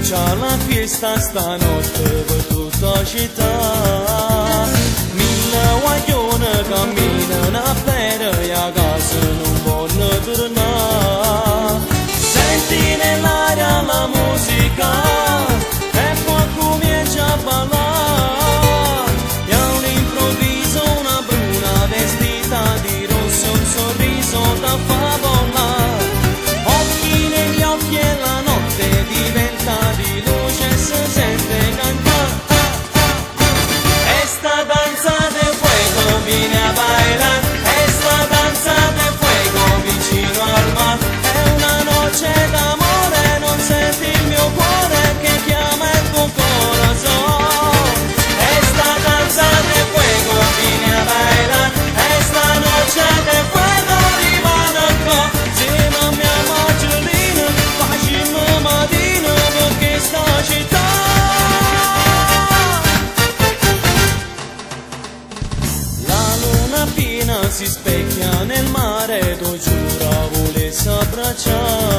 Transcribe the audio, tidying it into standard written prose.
comincia la fiesta stanotte per tutta città. Mille guaglione camminano a bere e a casa non vogliono tornare. Senti nell'aria la musica e poi comincia a ballare. E all'improvviso una bruna vestita di rosso, un sorriso da favola. Occhi negli occhi e la notte diventa di luce e si sente cantare. Esta danza de fuego viene a bailar. Esta danza de fuego vicino al mar. È una noche d'amore, non senti il mio cuore che chiama il tuo corazón. Esta danza de fuego viene a bailar. Esta noche de fuego rimane qua. Insieme a mia Maggiolina facciamo mattina per questa città. La luna piena si specchia nel mare, tu giura volesse abbracciare.